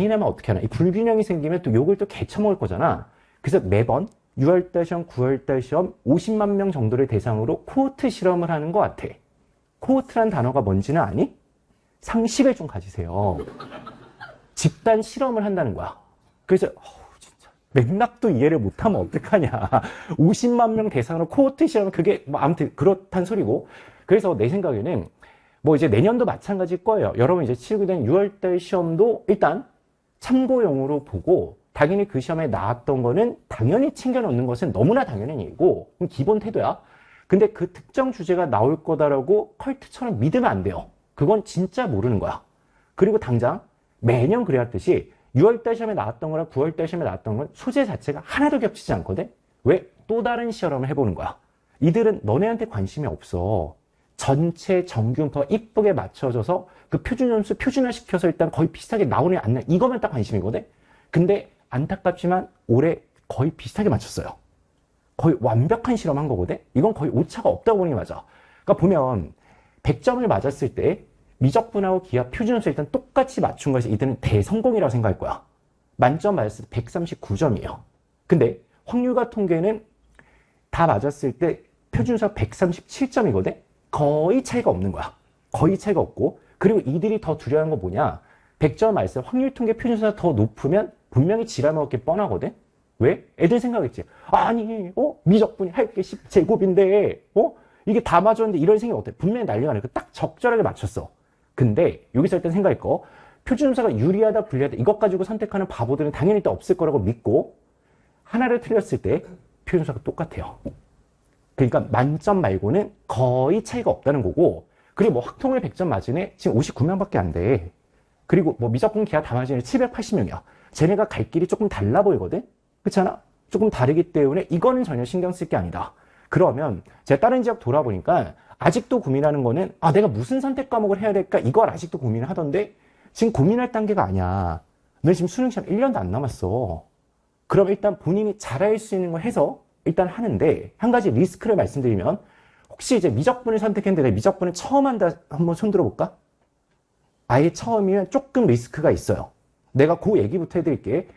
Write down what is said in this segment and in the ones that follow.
이나면 어떻게 하나? 이 불균형이 생기면 또 욕을 또 개쳐먹을 거잖아. 그래서 매번 6월달 시험, 9월달 시험 50만 명 정도를 대상으로 코호트 실험을 하는 것 같아. 코호트란 단어가 뭔지는 아니? 상식을 좀 가지세요. 집단 실험을 한다는 거야. 그래서 진짜 맥락도 이해를 못하면 어떡하냐. 50만 명 대상으로 코호트 실험은 그게 뭐 아무튼 그렇단 소리고. 그래서 내 생각에는 뭐 이제 내년도 마찬가지일 거예요. 여러분 이제 치르게 된 6월달 시험도 일단 참고용으로 보고 당연히 그 시험에 나왔던 거는 당연히 챙겨놓는 것은 너무나 당연한 일이고 기본 태도야. 근데 그 특정 주제가 나올 거다라고 컬트처럼 믿으면 안 돼요. 그건 진짜 모르는 거야. 그리고 당장 매년 그래왔듯이 6월달 시험에 나왔던 거랑 9월달 시험에 나왔던 건 소재 자체가 하나도 겹치지 않거든? 왜? 또 다른 실험을 해보는 거야. 이들은 너네한테 관심이 없어. 전체 정규분포가 이쁘게 맞춰져서 그 표준 점수 표준화시켜서 일단 거의 비슷하게 나오네 안 나오네 이거만 딱 관심이거든? 근데 안타깝지만 올해 거의 비슷하게 맞췄어요. 거의 완벽한 실험한 거거든? 이건 거의 오차가 없다고 보는 게 맞아. 그러니까 보면 100점을 맞았을 때 미적분하고 기하 표준점수 일단 똑같이 맞춘 것이 이들은 대성공이라고 생각할 거야. 만점 맞았을 때 139점이에요. 근데 확률과 통계는 다 맞았을 때 표준점수가 137점이거든? 거의 차이가 없는 거야. 거의 차이가 없고. 그리고 이들이 더 두려워하는 거 뭐냐? 100점 맞았을 때 확률 통계 표준점수가 더 높으면 분명히 지랄 먹을 게 뻔하거든? 왜? 애들 생각했지. 아니, 미적분이 할 게 10제곱인데, 이게 다 맞았는데 이런 생각이 어때? 분명히 난리가 나니까 딱 적절하게 맞췄어. 근데 여기서 일단 생각할 거, 표준점수가 유리하다, 불리하다 이것 가지고 선택하는 바보들은 당연히 또 없을 거라고 믿고 하나를 틀렸을 때 표준점수가 똑같아요. 그러니까 만점 말고는 거의 차이가 없다는 거고 그리고 뭐 확통을 100점 맞은 애 지금 59명밖에 안 돼. 그리고 뭐 미적분 기하 다 맞은 애 780명이야. 쟤네가 갈 길이 조금 달라 보이거든? 그렇잖아? 조금 다르기 때문에 이거는 전혀 신경 쓸 게 아니다. 그러면 제가 다른 지역 돌아보니까 아직도 고민하는 거는 내가 무슨 선택 과목을 해야 될까? 이걸 아직도 고민을 하던데 지금 고민할 단계가 아니야. 너 지금 수능시험 1년도 안 남았어. 그럼 일단 본인이 잘할 수 있는 거 해서 일단 하는데 한 가지 리스크를 말씀드리면 혹시 이제 미적분을 선택했는데 내가 미적분을 처음 한다 한번 손 들어볼까? 아예 처음이면 조금 리스크가 있어요. 내가 그 얘기부터 해드릴게.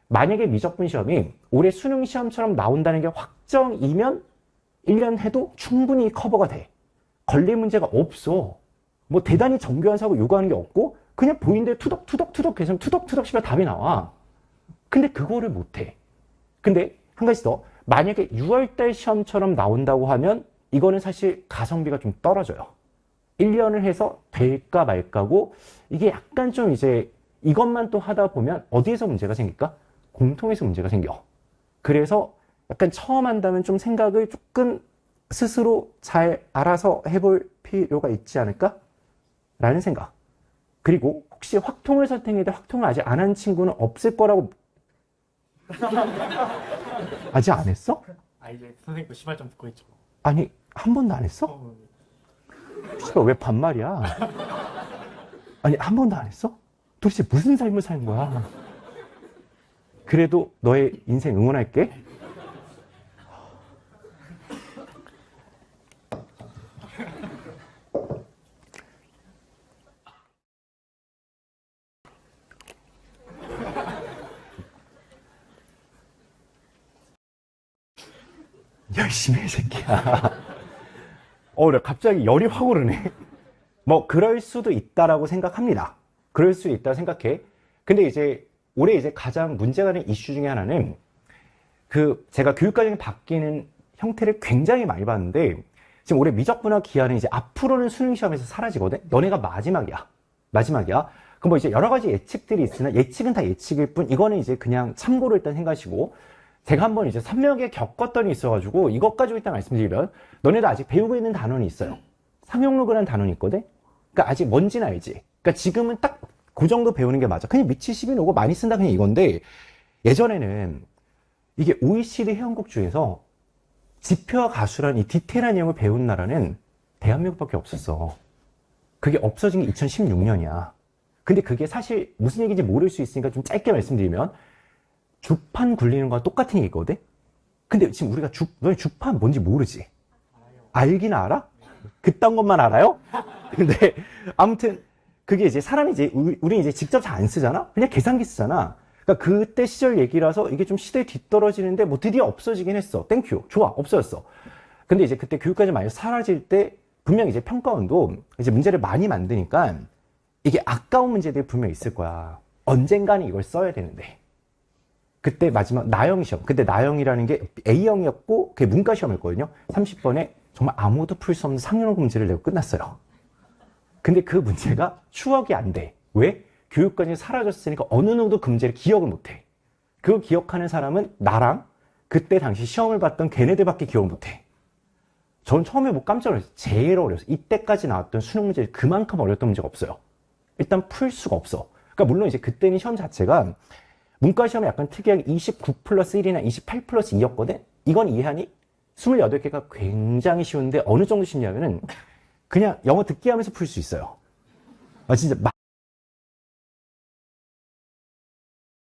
만약에 미적분 시험이 올해 수능 시험처럼 나온다는 게 확정이면 1년 해도 충분히 커버가 돼. 걸릴 문제가 없어. 뭐 대단히 정교한 사고 요구하는 게 없고 그냥 보이는 대로 투덕투덕 계속 투덕투덕 시면 답이 나와. 근데 그거를 못해. 근데 한 가지 더. 만약에 6월달 시험처럼 나온다고 하면 이거는 사실 가성비가 좀 떨어져요. 1년을 해서 될까 말까고 이게 약간 좀 이제 이것만 또 하다 보면 어디에서 문제가 생길까? 공통에서 문제가 생겨. 그래서 약간 처음 한다면 좀 생각을 조금 스스로 잘 알아서 해볼 필요가 있지 않을까? 라는 생각. 그리고 혹시 확통을 선택했는데 확통을 아직 안 한 친구는 없을 거라고 아직 안 했어? 이제 선생님 거 시발 좀 듣고 있죠. 아니 한 번도 안 했어? 씨발 왜 반말이야? 아니 한 번도 안 했어? 도대체 무슨 삶을 사는 거야? 그래도 너의 인생 응원할게. 열심히 해, 새끼야. 나 갑자기 열이 확 오르네. 뭐, 그럴 수도 있다라고 생각합니다. 그럴 수 있다고 생각해. 근데 이제, 올해 이제 가장 문제가 되는 이슈 중에 하나는, 제가 교육과정이 바뀌는 형태를 굉장히 많이 봤는데, 지금 올해 미적분화 기하는 이제 앞으로는 수능시험에서 사라지거든? 너네가 마지막이야. 마지막이야. 그럼 뭐 이제 여러 가지 예측들이 있으나, 예측은 다 예측일 뿐, 이거는 이제 그냥 참고로 일단 생각하시고, 제가 한번 이제 선명하게 겪었던 게 있어가지고 이것 가지고 일단 말씀드리면 너네도 아직 배우고 있는 단원이 있어요. 상용로그라는 단원이 있거든? 그러니까 아직 뭔지는 알지. 그러니까 지금은 딱 그 정도 배우는 게 맞아. 그냥 밑이 10이 오고 많이 쓴다 그냥 이건데 예전에는 이게 OECD 회원국 중에서 지표와 가수라는 이 디테일한 내용을 배운 나라는 대한민국밖에 없었어. 그게 없어진 게 2016년이야. 근데 그게 사실 무슨 얘기인지 모를 수 있으니까 좀 짧게 말씀드리면 주판 굴리는 거랑 똑같은 얘기거든? 근데 지금 우리가 너희 주판 뭔지 모르지? 알긴 알아? 그딴 것만 알아요? 근데 아무튼 그게 이제 사람이 이제, 우리 이제 직접 잘 안 쓰잖아? 그냥 계산기 쓰잖아. 그러니까 그때 시절 얘기라서 이게 좀 시대에 뒤떨어지는데 뭐 드디어 없어지긴 했어. 땡큐. 좋아. 없어졌어. 근데 이제 그때 교육과정 많이 사라질 때 분명 이제 평가원도 이제 문제를 많이 만드니까 이게 아까운 문제들이 분명 있을 거야. 언젠가는 이걸 써야 되는데. 그때 마지막 나영 시험. 그때 나영이라는 게 A형이었고 그게 문과 시험이었거든요. 30번에 정말 아무도 풀 수 없는 상용어급 문제를 내고 끝났어요. 근데 그 문제가 추억이 안 돼. 왜? 교육과정이 사라졌으니까 어느 누구도 그 문제를 기억을 못 해. 그 기억하는 사람은 나랑 그때 당시 시험을 봤던 걔네들밖에 기억을 못 해. 전 처음에 뭐 깜짝 놀랐어요. 제일 어려웠어요. 이때까지 나왔던 수능 문제를 그만큼 어려웠던 문제가 없어요. 일단 풀 수가 없어. 그러니까 물론 이제 그때는 시험 자체가 문과 시험이 약간 특이하게 29 플러스 1이나 28 플러스 2였거든? 이건 이해하니? 28개가 굉장히 쉬운데 어느 정도 쉽냐면은 그냥 영어 듣기 하면서 풀 수 있어요. 진짜